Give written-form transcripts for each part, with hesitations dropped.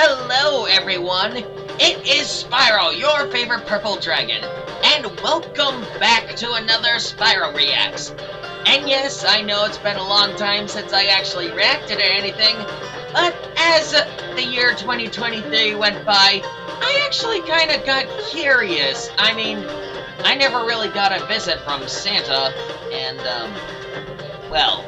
Hello everyone, it is Spyro, your favorite purple dragon, and welcome back to another Spyro Reacts. And yes, I know it's been a long time since I actually reacted to anything, but as the year 2023 went by, I actually kinda got curious. I mean, I never really got a visit from Santa, and well,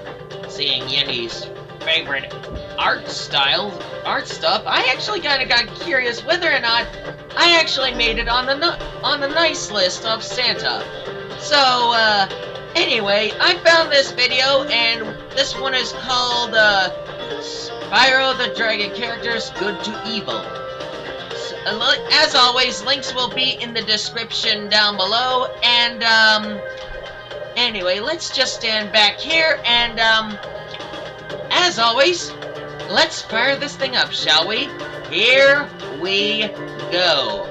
seeing Yenny's favorite art stuff, I actually kind of got curious whether or not I actually made it on the nice list of Santa. So anyway, I found this video, and this one is called Spyro the Dragon Characters Good to Evil. So, as always, links will be in the description down below, and anyway, let's just stand back here and as always, let's fire this thing up, shall we? Here we go.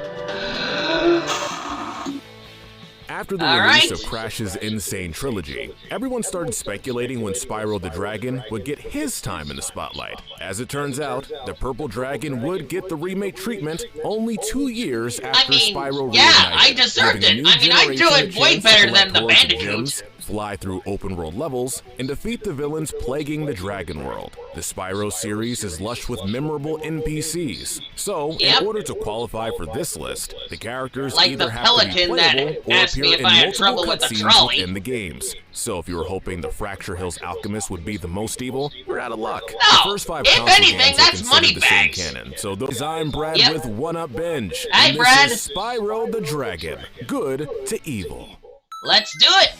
After the release of Crash's Insane Trilogy, everyone started speculating when Spyro the Dragon would get his time in the spotlight. As it turns out, the Purple Dragon would get the remake treatment only 2 years after Spyro reignited. Yeah, I deserved it. I mean, I do it way better than the Bandicoots. Fly through open-world levels, and defeat the villains plaguing the Dragon World. The Spyro series is lush with memorable NPCs, so in order to qualify for this list, the characters either have to be playable or appear in multiple cutscenes within the games. So if you were hoping the Fracture Hills Alchemist would be the most evil, you're out of luck. No, the first 5 if anything, that's money the bags. same canon. So I'm Brad with One Up Binge. Hi, and Brad. This is Spyro the Dragon, good to evil. Let's do it.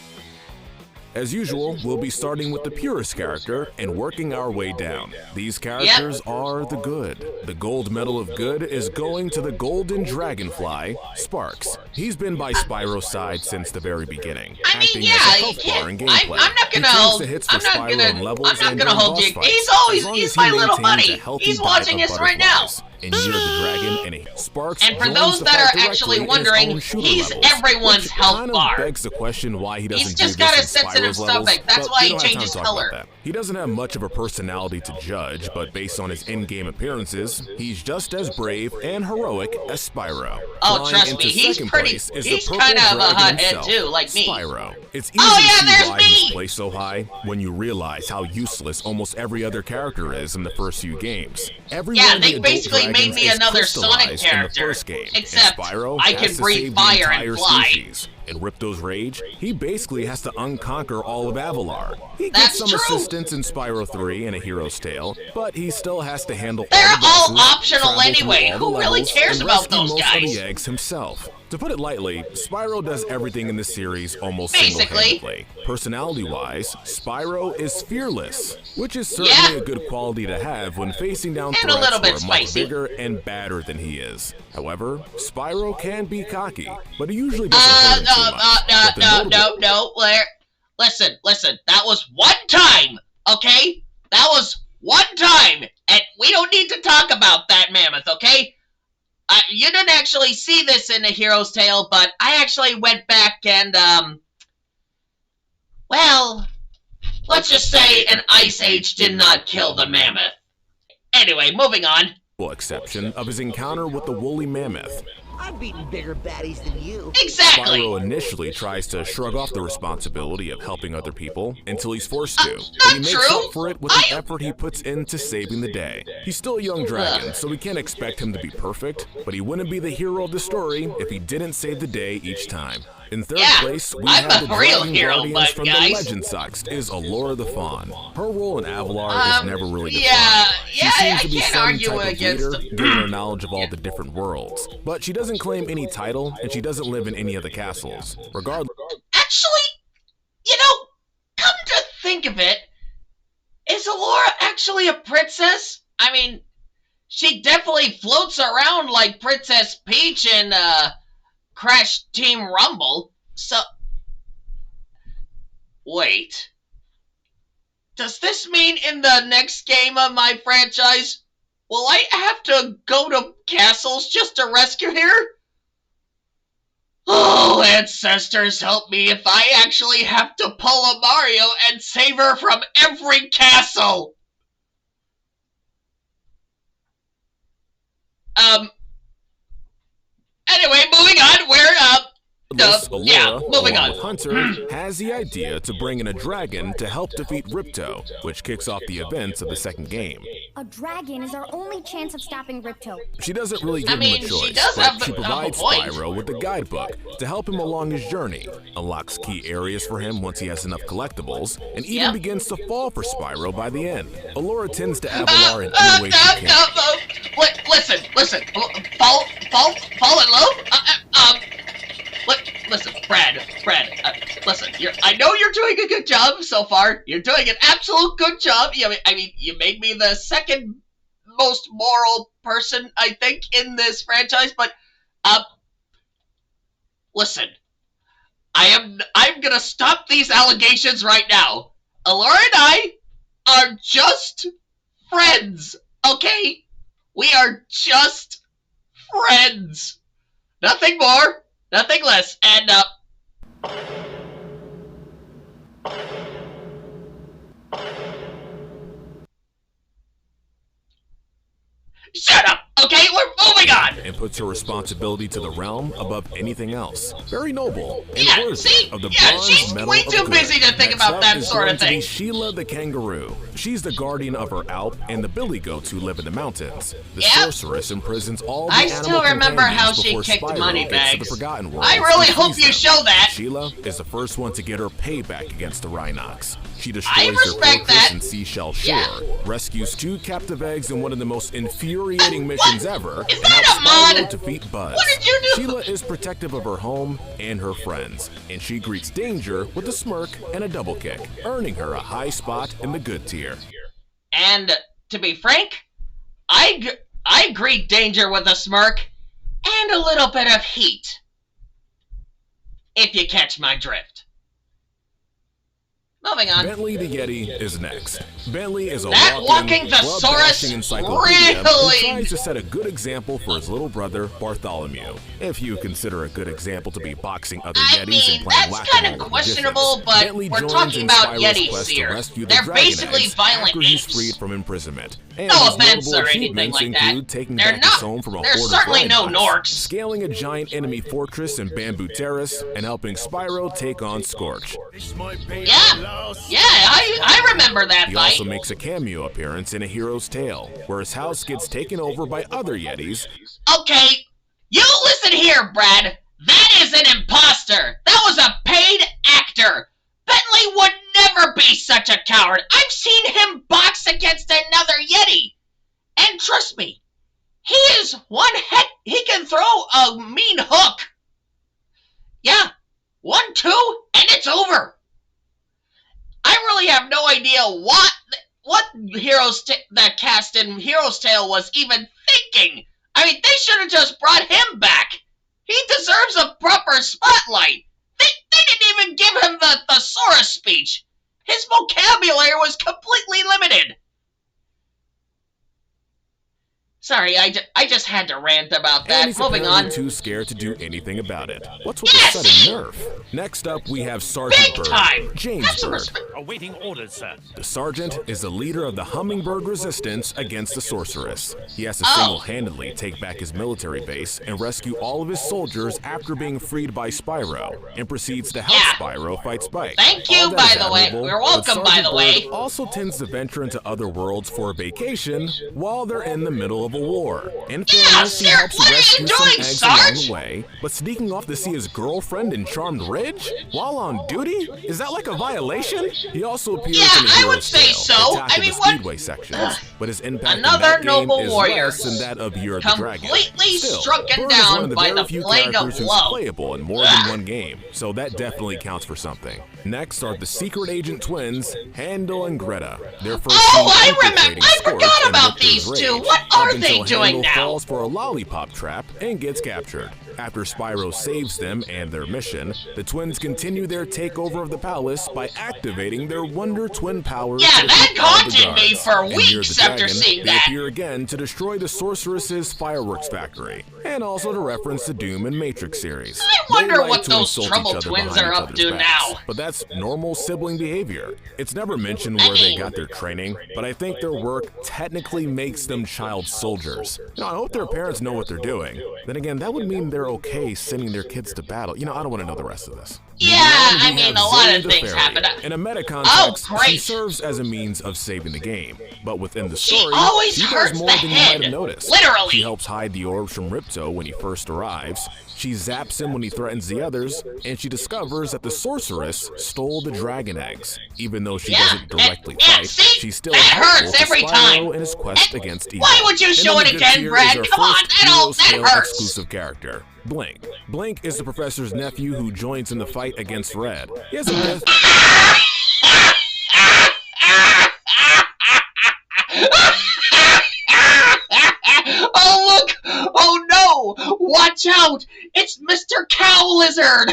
As usual, we'll be starting with the purest character and working our way down. These characters are the good. The gold medal of good is going to the golden dragonfly, Sparks. He's been by Spyro's side since the very beginning, acting as a health bar in gameplay. I'm not gonna hold you. He's my little buddy. He's watching us right now. And Year of the Dragon and Sparks. And for those that are actually wondering, he's everyone's health bar. Begs the question why he doesn't. He's just got a sensitive stomach. That's why he changes color. He doesn't have much of a personality to judge, but based on his in-game appearances, he's just as brave and heroic as Spyro. Oh, trust me, he's pretty. He's kind of a hothead too, like me. Spyro. It's easy to see why he's placed so high when you realize how useless almost every other character is in the first few games. Yeah, they basically made me another Sonic character, except Spyro I can breathe fire and fly. In Ripto's Rage, he basically has to unconquer all of Avalar. He gets some assistance in Spyro 3 and A Hero's Tale, but he still has to handle They're all optional anyway. Who really cares about those guys? Most of the eggs himself. To put it lightly, Spyro does everything in the series almost single-handedly. Personality-wise, Spyro is fearless, which is certainly a good quality to have when facing down threats who are much bigger and badder than he is. However, Spyro can be cocky, but he usually doesn't hurt him too much. No, listen, that was one time, okay? That was one time, and we don't need to talk about that mammoth, okay? You didn't actually see this in A Hero's Tale, but I actually went back and, well, let's just say an ice age did not kill the mammoth. Anyway, moving on. Exception of his encounter with the woolly mammoth. I've beaten bigger baddies than you. Exactly! Spyro initially tries to shrug off the responsibility of helping other people until he's forced to. But he makes up for it with the effort he puts into saving the day. He's still a young dragon, so we can't expect him to be perfect, but he wouldn't be the hero of the story if he didn't save the day each time. In third place, we have the Dragon Guardians from the Legend Sucks, is Allura the Fawn. Her role in Avalar is never really defined. She seems to be some type of leader, given her knowledge of all the different worlds. But she doesn't claim any title, and she doesn't live in any of the castles. Regardless. Actually, you know, come to think of it, is Allura actually a princess? I mean, she definitely floats around like Princess Peach in, Crash Team Rumble, so... Wait. Does this mean in the next game of my franchise, will I have to go to castles just to rescue her? Oh, ancestors, help me if I actually have to pull a Mario and save her from every castle! Allura, yeah, moving along on. with Hunter, has the idea to bring in a dragon to help defeat Ripto, which kicks off the events of the second game. A dragon is our only chance of stopping Ripto. She doesn't really give him a choice, she does have but she a provides point. Spyro with a guidebook to help him along his journey, unlocks key areas for him once he has enough collectibles, and even begins to fall for Spyro by the end. Allura tends to Avalar in any way she can. Listen, fall in love? Listen, Brad, listen, I know you're doing a good job so far. You're doing an absolute good job. I mean, you made me the second most moral person, I think, in this franchise, but, listen, I'm gonna stop these allegations right now. Allura and I are just friends, okay? We are just friends. Nothing more, nothing less, and, shut up, okay? We're moving on! And puts her responsibility to the realm above anything else. Very noble and Yeah, worthy see? of the Yeah, bronze she's medal way of too good. busy to think Next about up that is sort going of to be thing. Sheila the kangaroo. She's the guardian of her Alp and the billy goats who live in the mountains. The Yep. sorceress imprisons all the I animal still remember how companions she before kicked Spyro money gets to the bags. Forgotten World I really and hope frees you them. show that. Sheila is the first one to get her payback against the Rhinox. She destroys I their respect fortress that. and Seashell Shore, Yeah. rescues 2 captive eggs in one of the most infuriating missions ever, Is and that helps a mod? Spyro defeat Buzz. What did you do? Sheila is protective of her home and her friends, and she greets danger with a smirk and a double kick, earning her a high spot in the good tier. And, to be frank, I greet danger with a smirk and a little bit of heat. If you catch my drift. Moving on. Bentley the Yeti is next. Bentley is a That walking club-bashing thesaurus encyclopedia really- who tries to set a good example for his little brother Bartholomew. If you consider a good example to be boxing other I Yetis mean, and playing that's whack-a-mole kind of with questionable, magicians, but Bentley we're joins talking in about Spyro's Yetis quest to here. rescue the They're dragon basically eggs violent after he's apes. freed from imprisonment. And No his offense notable or anything achievements like that. include taking They're back not- his home from a there's horde of certainly no Rhinox, Norks. scaling a giant enemy fortress in Bamboo Terrace, and helping Spyro take on Scorch. Yeah, I remember that He fight. also makes a cameo appearance in A Hero's Tale, where his house gets taken over by other Yetis. Okay, you listen here, Brad. That is an imposter. That was a paid actor. Bentley would never be such a coward. I've seen him box against another Yeti. And trust me, he is one heck. He can throw a mean hook. Yeah, 1, 2, and it's over. I really have no idea what that cast in Hero's Tale was even thinking. I mean, they should have just brought him back. He deserves a proper spotlight. They didn't even give him the thesaurus speech. His vocabulary was completely limited. Sorry, I just had to rant about And that. he's Moving apparently on. too scared to do anything about it. What's with Yes! the sudden nerf? Next up, we have Sergeant Big Bird, time! James Have some Bird. respect. Awaiting orders, sir. The sergeant is the leader of the Hummingbird Resistance against the sorceress. He has to Oh. single-handedly take back his military base and rescue all of his soldiers after being freed by Spyro, and proceeds to help Yeah. Spyro fight Spike. Thank you, All that by is the way. admirable, You're but welcome, by Sergeant the way. Bird also tends to venture into other worlds for a vacation while they're in the middle of a war. In fairness, he sir, helps what are you rescue some doing, eggs Sarge? along the way, but sneaking off to see his girlfriend in Charmed Ridge while on duty? Is that like a violation? He also appears Yeah, in the I would Hero's say Tale, so. Attack I of mean, the what- Speedway sections, but his impact in Another that game noble is warrior. less than that of Year of the Dragon. Completely Still, struck Bird is down one of the by very the few plague of characters who's love. playable in more than one game, so that definitely counts for something. Next are the secret agent twins, Handel and Greta. Their first Oh, scene I remember. infiltrating I Scorch forgot and about Victor's these two. rage, What up are they until doing Handel now? falls for a lollipop trap and gets captured. After Spyro saves them and their mission, the twins continue their takeover of the palace by activating their Wonder Twin powers. Yeah, to that defeat all the haunted me guards. for And weeks near the after dragon, seeing they that. appear again to destroy the sorceress's fireworks factory, and also to reference the Doom and Matrix series. I wonder They like what to those insult trouble each other twins behind are each up other's to backs, now. but that's normal sibling behavior. It's never mentioned I where they mean- got their training, but I think their work technically makes them child soldiers. You know, I hope their parents know what they're doing. Then again, that would mean they're okay sending their kids to battle. You know, I don't want to know the rest of this. Yeah, I mean, a lot of things happen. In a meta context, great. she serves as a means of saving the game. But within the story, she does more than you head. might have noticed. Literally. She helps hide the orbs from Ripto when he first arrives. She zaps him when he threatens the others, and she discovers that the sorceress stole the dragon eggs. Even though she doesn't directly fight, she's still helpful to Spyro in his quest against evil. Why would you show it again, Brad? Come on, that hurts. Exclusive character, Blink. Blink is the professor's nephew who joins in the fight against Red. He has a death. Oh, look! Oh, no! Watch out! It's Mr. Cow Lizard!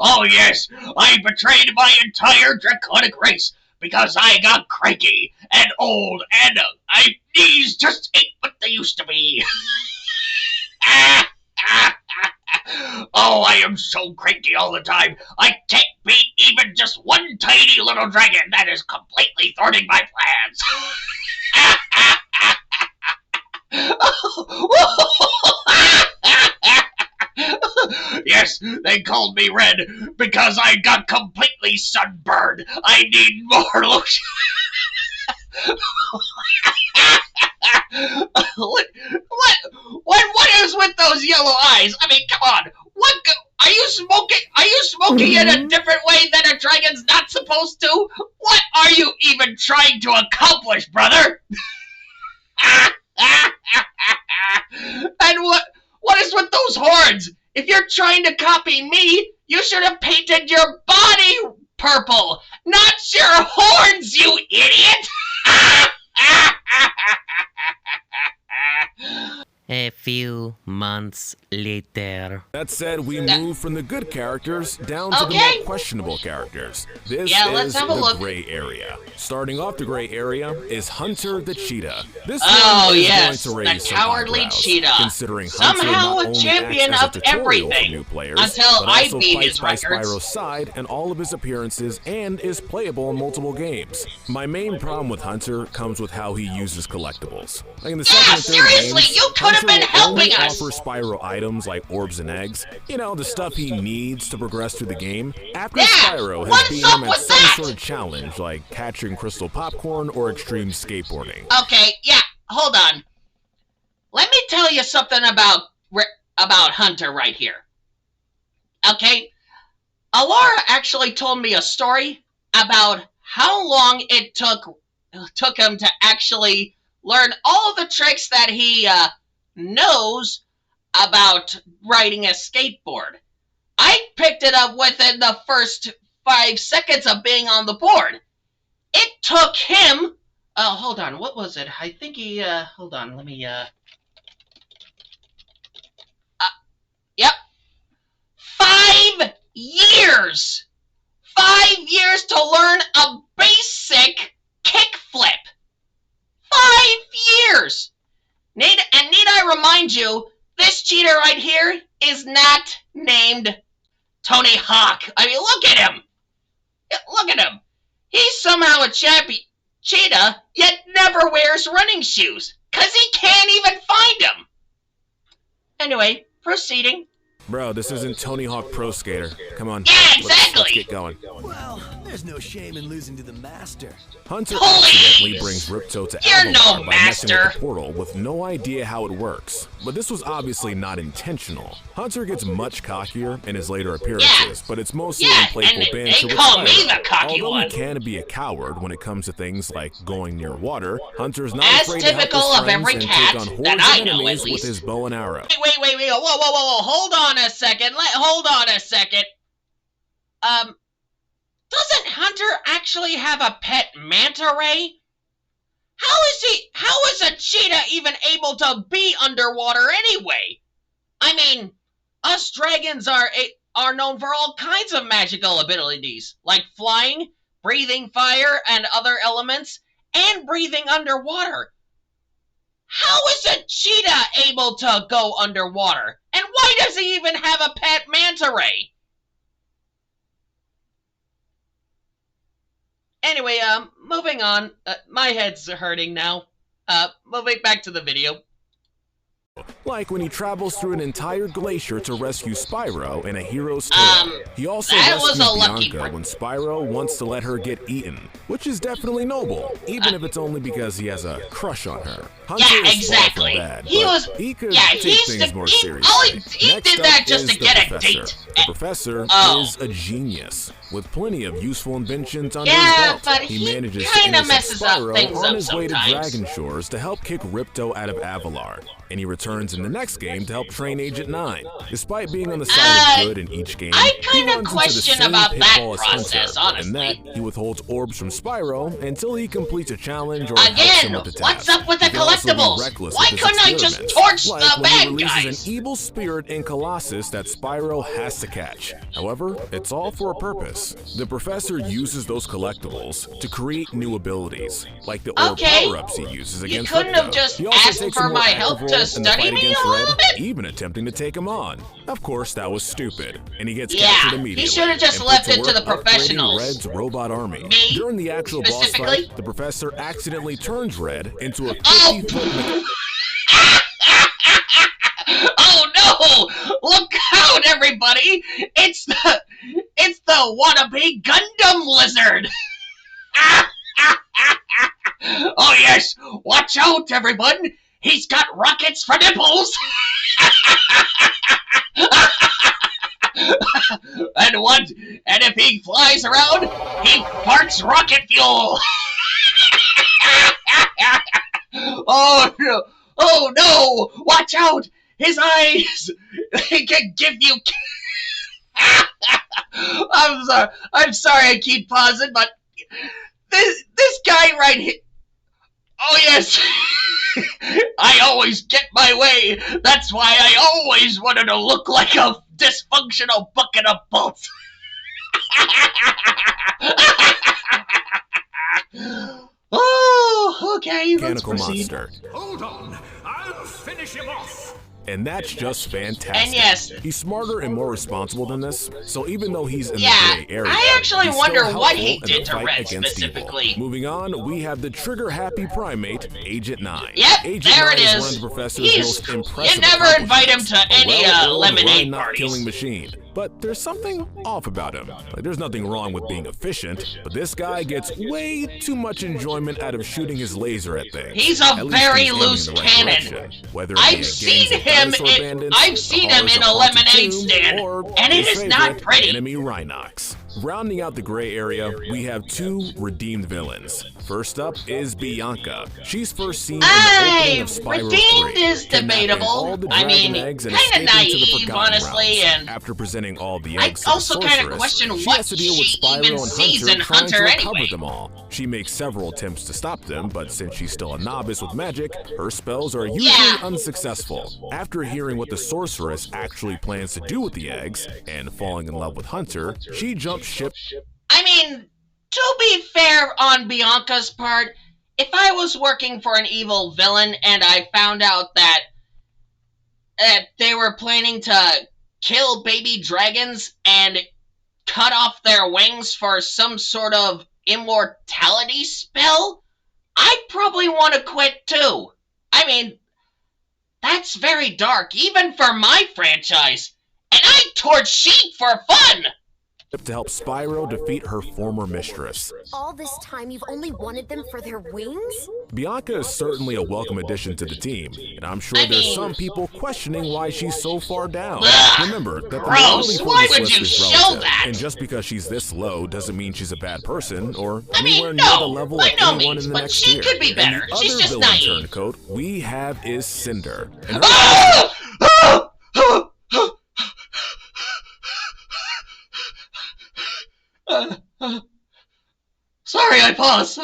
Oh, yes! I betrayed my entire draconic race because I got cranky and old and my knees just ain't what they used to be. Oh, I am so cranky all the time. I can't beat even just one tiny little dragon that is completely thwarting my plans. Yes, they called me Red because I got completely sunburned. I need more lotion. What is with those yellow eyes? I mean, come on. Are you smoking? Are you smoking in a different way than a dragon's not supposed to? What are you even trying to accomplish, brother? And what is with those horns? If you're trying to copy me, you should have painted your body purple, not your horns, you idiot! A few months later. That said, we move from the good characters down to the more questionable characters. This is the gray area. Starting off the gray area is Hunter the Cheetah. This one is going to raise some cowardly eyebrows, cheetah. considering Somehow Hunter not a only champion acts as of a tutorial everything for new players, until but I also beat fights his by records. Spyro's side in all of his appearances and is playable in multiple games. My main problem with Hunter comes with how he uses collectibles. Like in the second and third seriously, games, you could have been helping us. Offer Spyro items like orbs and eggs, you know, the stuff he needs to progress through the game. After Spyro has beaten him at some sort of challenge, like catching crystal popcorn or extreme skateboarding. Okay, hold on. Let me tell you something about Hunter right here. Okay? Alora actually told me a story about how long it took him to actually learn all the tricks that he knows about riding a skateboard. I picked it up within the first 5 seconds of being on the board. It took him... hold on, what was it? I think he, hold on, let me, yep. 5 years! 5 years to learn a basic kickflip! 5 years! Need I remind you, this cheater right here is not named Tony Hawk. I mean, look at him! Look at him! He's somehow a cheetah, yet never wears running shoes, 'cause he can't even find them! Anyway, proceeding. Bro, this isn't Tony Hawk Pro Skater. Come on. Yeah, exactly! Let's get going. Well, there's no shame in losing to the master. Hunter accidentally brings Ripto to Avalon by messing with the portal with no idea how it works. But this was obviously not intentional. Hunter gets much cockier in his later appearances, but it's mostly in playful banter with Spyro. Although he can be a coward when it comes to things like going near water, Hunter's not afraid to help his friends and take on hordes of enemies with his bow and arrow. Wait, whoa, hold on a second, hold on a second. Doesn't Hunter actually have a pet manta ray? How is a cheetah even able to be underwater anyway? I mean, us dragons are known for all kinds of magical abilities, like flying, breathing fire and other elements, and breathing underwater. How is a cheetah able to go underwater? And why does he even have a pet manta ray? Anyway, moving on. My head's hurting now. Moving back to the video. Like when he travels through an entire glacier to rescue Spyro in A Hero's Tale. He also rescues Bianca when Spyro wants to let her get eaten, which is definitely noble, even if it's only because he has a crush on her. Hunter yeah, exactly. Bad, he could take things more seriously. He did that just to get a date. The professor is a genius with plenty of useful inventions under his belt. But he manages to intercept Spyro on his way to Dragon Shores to help kick Ripto out of Avalar, and he returns in the next game to help train Agent 9. Despite being on the side of good in each game, I kind of question about that process, honestly. And that he withholds orbs from Spyro until he completes a challenge or again, helps him with the task. What's up with the collectibles? Why couldn't I just torch the bad guys? An evil spirit in Colossus that Spyro has to catch. However, it's all for a purpose. The professor uses those collectibles to create new abilities, like the orb power-ups he uses against Ripto. You couldn't have just asked for my help to study me a little bit? Even attempting to take him on. Of course, that was stupid, and he gets captured immediately. He should have just left it to the professionals. Red's robot army. Me? During the actual boss fight, the professor accidentally turns Red into a 50-foot... Oh no! Look out, everybody! It's the wannabe Gundam lizard! Oh yes! Watch out, everyone! He's got rockets for nipples! And if he flies around, he farts rocket fuel! Oh no! Oh no! Watch out! His eyes! They can give you... I'm sorry I keep pausing, but... This guy right here... Oh yes! I always get my way! That's why I always wanted to look like a dysfunctional bucket of bolts! Oh, okay, let's proceed. Monster. Hold on, I'll finish him off. And that's just fantastic. And yes, he's smarter and more responsible than this, so even though he's in the gray area, I actually wonder what he did to Red specifically. Evil. Moving on, we have the trigger-happy primate, Agent 9. Yep, Agent there 9 it is. One of the professor's most impressive you never invite him to any lemonade parties. Killing machine. But there's something off about him. Like, there's nothing wrong with being efficient, but this guy gets way too much enjoyment out of shooting his laser at things. He's a very loose cannon. I've seen him in a lemonade stand, and it is not pretty. Enemy Rhinox. Rounding out the gray area, we have two redeemed villains. First up is Bianca. She's first seen in the opening of Spyro 3. Redeemed is debatable. I mean, kind of naive, honestly, and after presenting all the eggs I also kind of question what she even sees in Hunter anyway. Them all. She makes several attempts to stop them, but since she's still a novice with magic, her spells are usually unsuccessful. After hearing what the sorceress actually plans to do with the eggs, and falling in love with Hunter, she jumps ship. I mean, to be fair on Bianca's part, if I was working for an evil villain and I found out that they were planning to kill baby dragons and cut off their wings for some sort of immortality spell, I'd probably want to quit too. I mean, that's very dark, even for my franchise. And I torch sheep for fun! To help Spyro defeat her former mistress. All this time you've only wanted them for their wings? Bianca is certainly a welcome addition to the team, and I'm sure there's some people questioning why she's so far down. Remember that the gross! Why would you show that? And just because she's this low doesn't mean she's a bad person or I mean, anywhere near the level of no anyone means, in the but next she tier. could be better. And the She's other just villain naive. turncoat we have is Cinder. And Sorry, I paused.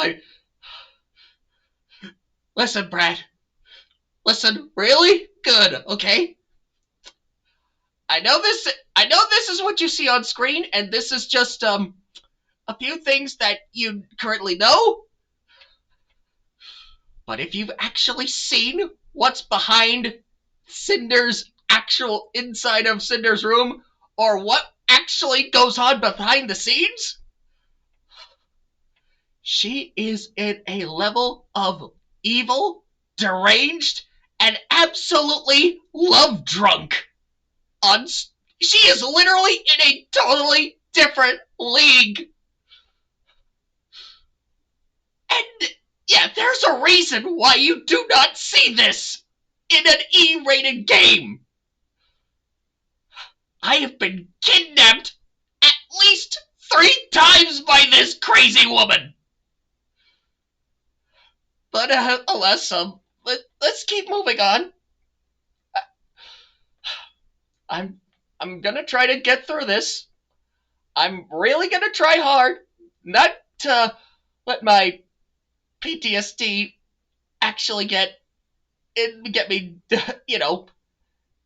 Listen, Brad. Listen, really? Good, okay? I know this is what you see on screen, and this is just, a few things that you currently know. But if you've actually seen what's behind Cinder's actual inside of Cinder's room, or what actually goes on behind the scenes, She is in a level of evil, deranged, and absolutely love drunk. She is literally in a totally different league. And yeah, there's a reason why you do not see this in an E-rated game. I have been kidnapped at least 3 times by this crazy woman. But alas, let's keep moving on. I'm gonna try to get through this. I'm really gonna try hard not to let my PTSD actually get me,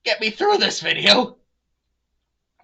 get me through this video.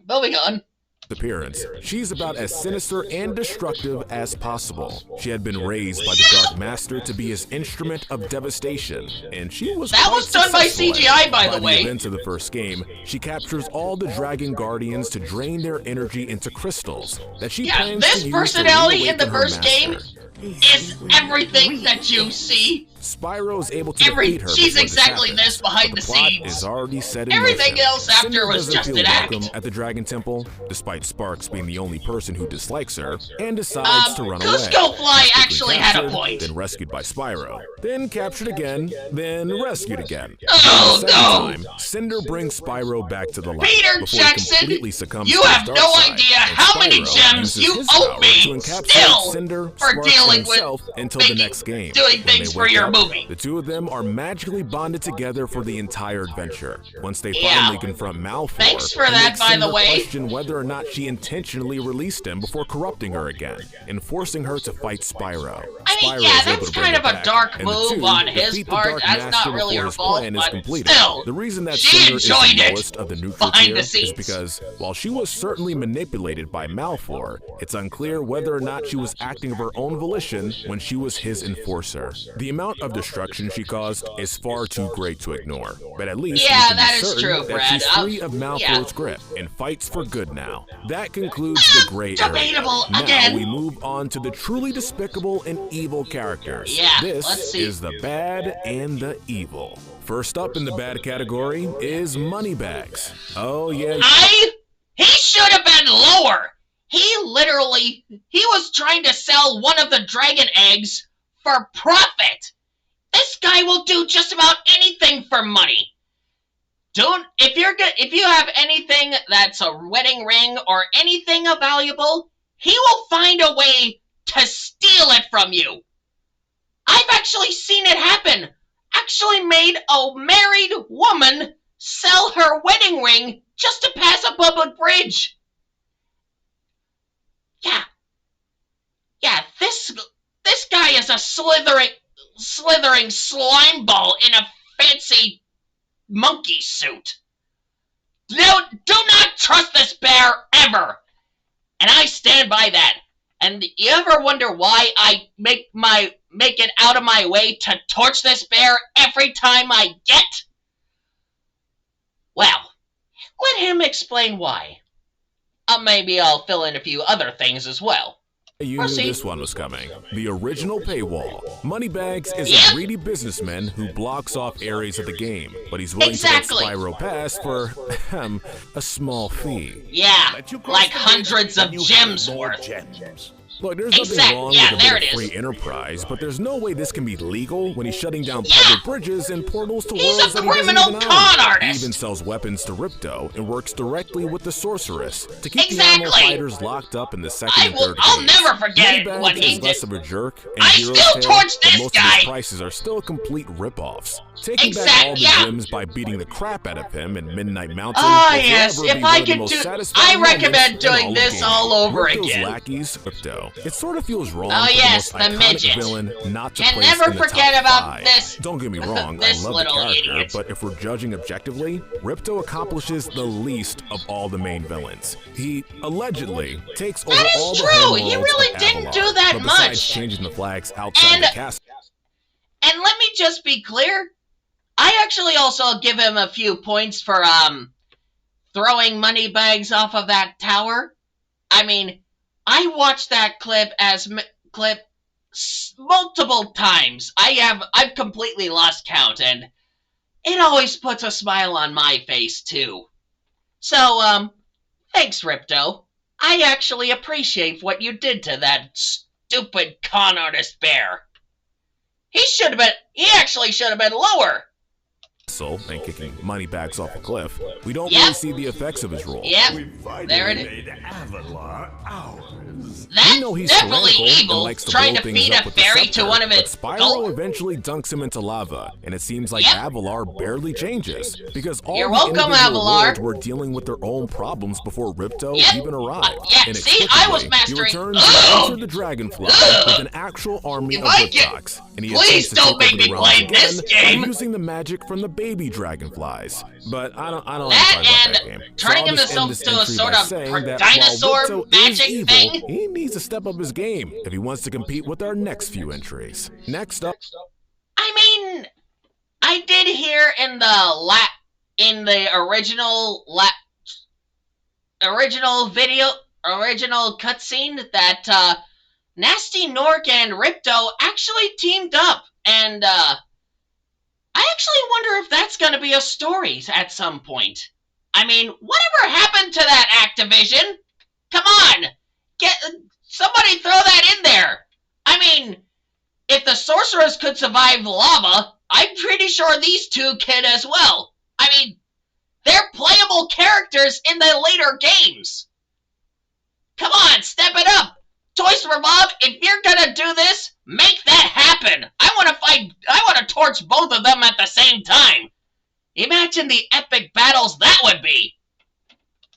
Moving on. Appearance. She's about as sinister and destructive as possible. She had been raised by the Dark Master to be his instrument of devastation, and she was That was done by CGI, by the way. By the events of the first game, she captures all the Dragon Guardians to drain their energy into crystals that she plans to use this personality in the to her first game master. is everything that you see. Spyro is able to defeat her. She's before exactly happens, this behind but the plot scenes. is already set in Everything motion. else after Cinder was doesn't just feel an act. welcome at the Dragon Temple, despite Sparks being the only person who dislikes her, and decides to run away. Cusco Fly She's quickly actually had a captured, point. Then rescued by Spyro, then captured again, then rescued again. Oh, The no! second time, Cinder brings Spyro back to the light Peter before he Jackson, completely succumbs you to have his no dark side, idea and how many Spyro gems uses you his owe power me to encapsulate still Cinder, for Sparks, dealing and with himself until the next game. doing When they things for wake your up, movie. The two of them are magically bonded together for the entire adventure. Once they Yeah. finally confront Malfoy, Thanks for he that, makes by the Cinder way. question whether or not she intentionally released him before corrupting her again and forcing her to fight Spyro. I mean, Spyro yeah, is able that's to bring kind her of a back, dark and the move two on his defeat the part. Dark That's Master not really before her his fault, plan is but completed. still, The reason that she Cinder is the enjoyed it lowest of the neutral behind tier the is scenes. because while she was certainly manipulated by Malfoy, it's unclear whether or not she was acting of her own volition when she was his enforcer. The amount of destruction she caused is far too great to ignore, but at least Yeah, we can that be is certain true, that Brad. she's free of Malfoy's grip and fights for good now. That concludes the gray area. Debatable Now again. we move on to the truly despicable and evil characters. Yeah, This let's see. is the bad and the evil. First up in the bad category is Moneybags. Oh yeah. He should have been lower. He was trying to sell one of the dragon eggs for profit. This guy will do just about anything for money. If you have anything that's a wedding ring or anything valuable, he will find a way to steal it from you. I've actually seen it happen. Actually made a married woman sell her wedding ring just to pass a public bridge. Yeah, this guy is a slithering slime ball in a fancy monkey suit. No, do not trust this bear ever. And I stand by that. And you ever wonder why I make it out of my way to torch this bear every time I get? Well, let him explain why. Maybe I'll fill in a few other things as well. You knew this one was coming. The original paywall. Moneybags is Yeah. a greedy businessman who blocks off areas of the game, but he's willing Exactly. to let Spyro pass for a small fee. Yeah, like hundreds of gems worth. Look, there's nothing Exact- wrong yeah, with a there bit it of is. free enterprise, but there's no way this can be legal when he's shutting down Yeah. public bridges and portals to He's worlds a that he doesn't criminal even con own. artist. He even sells weapons to Ripto and works directly with the sorceress to keep the Exactly. animal fighters locked up in the second and third I'll games. never forget Moneybags what he is less did. of a jerk and I Hero's still Tale, torch but this most of guy. his prices are still complete rip-offs. Taking back all the yeah. gems by beating the crap out of him in Midnight Mountain. Ah, will yes, forever if be I one of the could most do- satisfying I recommend moments in doing all of this gaming. all over Ripto's again. lackeys, Ripto. It sort of feels wrong Oh, for yes, the the most iconic midget. villain not to Can place never in the forget top about 5. this- Don't get me wrong, this I love the little character, idiot. but if we're judging objectively, Ripto accomplishes the least of all the main villains. He allegedly takes over That is all the true. homeworlds He really of didn't Avalon, do that but besides much. changing the flags outside And- the castle. And let me just be clear, I actually also give him a few points for throwing money bags off of that tower. I mean, I watched that clip multiple times. I've completely lost count, and it always puts a smile on my face too. So, thanks, Ripto. I actually appreciate what you did to that stupid con artist bear. He actually should have been lower. And kicking money bags off a cliff, we don't really see the effects of his role. Yep, there it is. Made Avalar ours. That's he's definitely tyrannical and evil, likes to trying blow to things feed up a with the fairy to scepter, one of but its Spyro eventually dunks him into lava, and it seems like Avalar barely changes, because all You're the welcome, individual Avalar. worlds were dealing with their own problems before Ripto even arrived. Yeah, see, I was Inexplicably, mastering- he returns to answer the dragonfly with an actual army If of I get- Riptocs, and he Please attempts to don't take make over the me realms play this again game. by using the magic from the baby dragonflies. But I don't That want to talk about and that game. turning I'll just end himself this to a entry sort by of saying that dinosaur while Ripto is magic evil, thing. he needs to step up his game if he wants to compete with our next few entries. Next up, I mean, I did hear in the original cutscene that Nasty Nork and Ripto actually teamed up, and I actually wonder if that's gonna be a story at some point. I mean, whatever happened to that Activision? Come on, somebody throw that in there. I mean, if the sorcerers could survive lava, I'm pretty sure these two can as well. I mean, they're playable characters in the later games. Come on, step it up. Toys for Bob, if you're gonna do this, make that happen. I want to torch both of them at the same time. Imagine the epic battles that would be.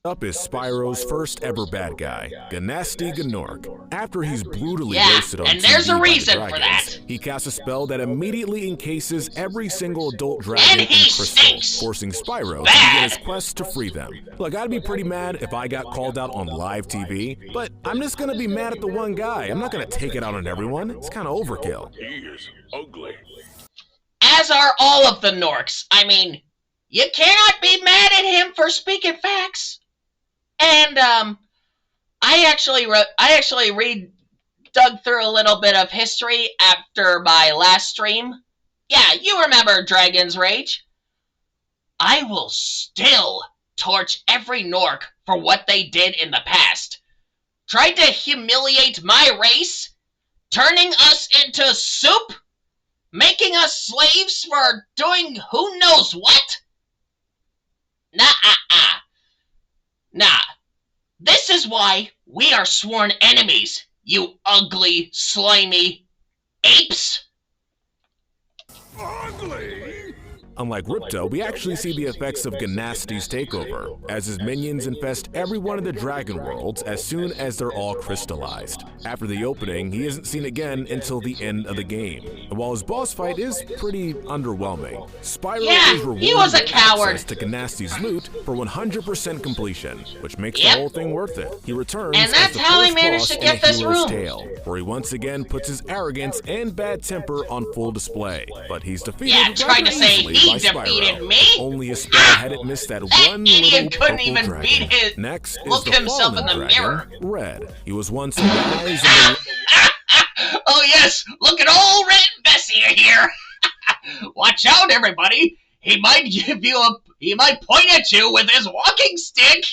Up is Spyro's first ever bad guy, Gnasty Gnorc. After he's brutally Yeah, roasted on and there's TV a by the reason for dragons, that. he casts a spell that immediately encases every single adult dragon And in he crystal, stinks. forcing Spyro to Bad. begin his quest to free them. Look, I'd be pretty mad if I got called out on live TV, but I'm just gonna be mad at the one guy. I'm not gonna take it out on everyone. It's kind of overkill. He is ugly. As are all of the Norks. I mean, you cannot be mad at him for speaking facts. And I actually dug through a little bit of history after my last stream. Yeah, you remember Dragon's Rage. I will still torch every Nork for what they did in the past. Tried to humiliate my race, turning us into soup, making us slaves for doing who knows what? Nah. This is why we are sworn enemies, you ugly, slimy apes. Ugly? Unlike Ripto, we actually see the effects of Gnasty's takeover, as his minions infest every one of the dragon worlds as soon as they're all crystallized. After the opening, he isn't seen again until the end of the game. And while his boss fight is pretty underwhelming, Spyro is rewarded he was a with coward. access to Gnasty's loot for 100% completion, which makes Yep. the whole thing worth it. He returns And that's as the how he first managed boss to get in a this hero's room. tale, where he once again puts his arrogance and bad temper on full display. But he's defeated Yeah, trying to rather say easily he by Spyro. defeated me? If only his spell hadn't missed that one idiot little couldn't purple even dragon. beat his- Next look is the himself fallen in the dragon, mirror. Red. He was once a wise and Oh yes, look at old Red Bessie here. Watch out, everybody. He might point at you with his walking stick.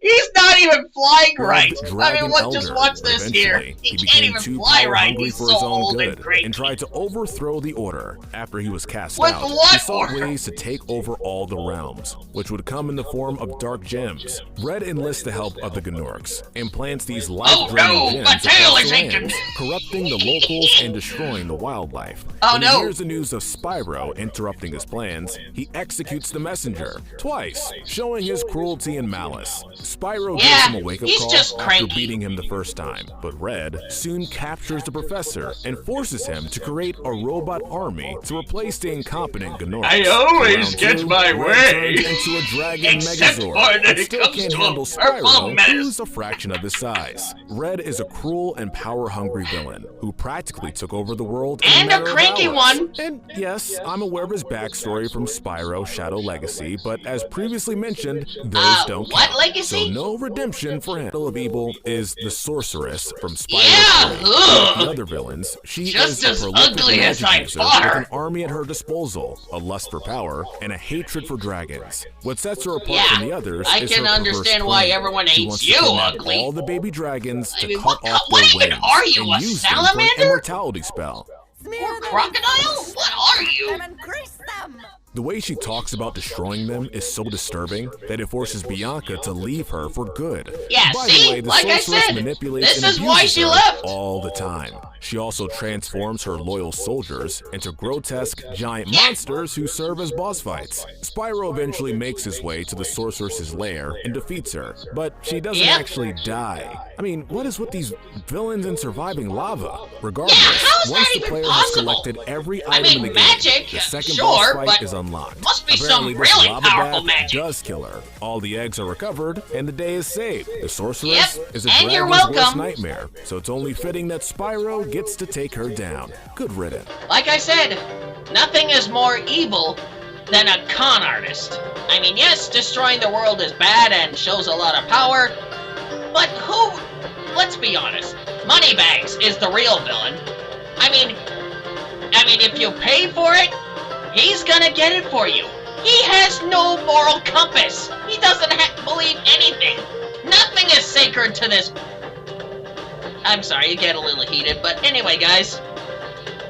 He's not even flying right. I Dragon mean, just Elder. watch this here. Eventually, He can't became even too fly power right. hungry He's for so his own old good and great. and tried to overthrow the Order. After he was cast With out, he what sought order? ways to take over all the realms, which would come in the form of dark gems. Red enlists the help of the Gnorcs and plants these life-draining no, gems my tail across is the aching. lands, corrupting the locals and destroying the wildlife. Oh, when no. he hears the news of Spyro interrupting his plans, he executes the messenger twice, showing his cruelty and malice. Spyro Yeah, gives him a wake-up he's call just after cranky. beating him the first time, but Red soon captures the professor and forces him to create a robot army to replace the incompetent Gnorcs. I always Round get two, my Red way. turns into a dragon Except Megazord, for that but it still comes can't to a handle purple Spyro, menace. who's a fraction of his size. Red is a cruel and power-hungry villain who practically took over the world in And a matter of cranky hours. one. And yes, I'm aware of his backstory from Spyro Shadow Legacy, but as previously mentioned, those don't what count. legacy? So no redemption for him. Of evil is the sorceress from Spyro. Yeah, Like the other villains, she just is as a prolific ugly as I magic user thought with her. an army at her disposal, a lust for power, and a hatred for dragons. What sets her apart Yeah, from the others I is can her understand perverse why plan. everyone She hates wants you, to kidnap ugly. all the baby dragons to I mean, cut off what their even wings are you, and a use them for an salamander? immortality spell. Or crocodile? What are you? The way she talks about destroying them is so disturbing that it forces Bianca to leave her for good. Yeah, By see? the way, the Like I sorceress said, manipulates this and is why abuses she her left. all the time. She also transforms her loyal soldiers into grotesque giant Yeah. monsters who serve as boss fights. Spyro eventually makes his way to the sorceress's lair and defeats her, but she doesn't Yep. actually die. I mean, what is with these villains and surviving lava? Regardless, Yeah, how is once that the even player possible? has collected every I item mean, in the magic, game, the second sure, boss fight but is unlocked. must be Apparently, some this really lava powerful bath magic. does kill her. All the eggs are recovered, and the day is saved. The sorceress Yep, is a and you're dragon's worst welcome. nightmare, so it's only fitting that Spyro gets to take her down. Good riddance. Like I said, nothing is more evil than a con artist. I mean, yes, destroying the world is bad and shows a lot of power, but let's be honest, Moneybags is the real villain. I mean, if you pay for it, he's gonna get it for you. He has no moral compass. He doesn't believe anything. Nothing is sacred to this. I'm sorry, you get a little heated, but anyway, guys.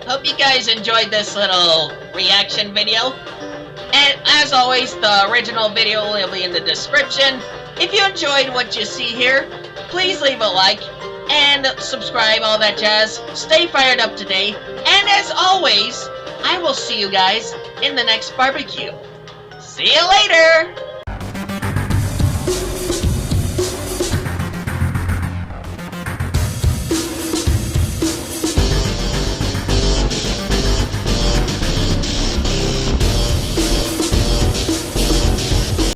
Hope you guys enjoyed this little reaction video. And as always, the original video will be in the description. If you enjoyed what you see here, please leave a like and subscribe, all that jazz. Stay fired up today. And as always, I will see you guys in the next barbecue. See you later!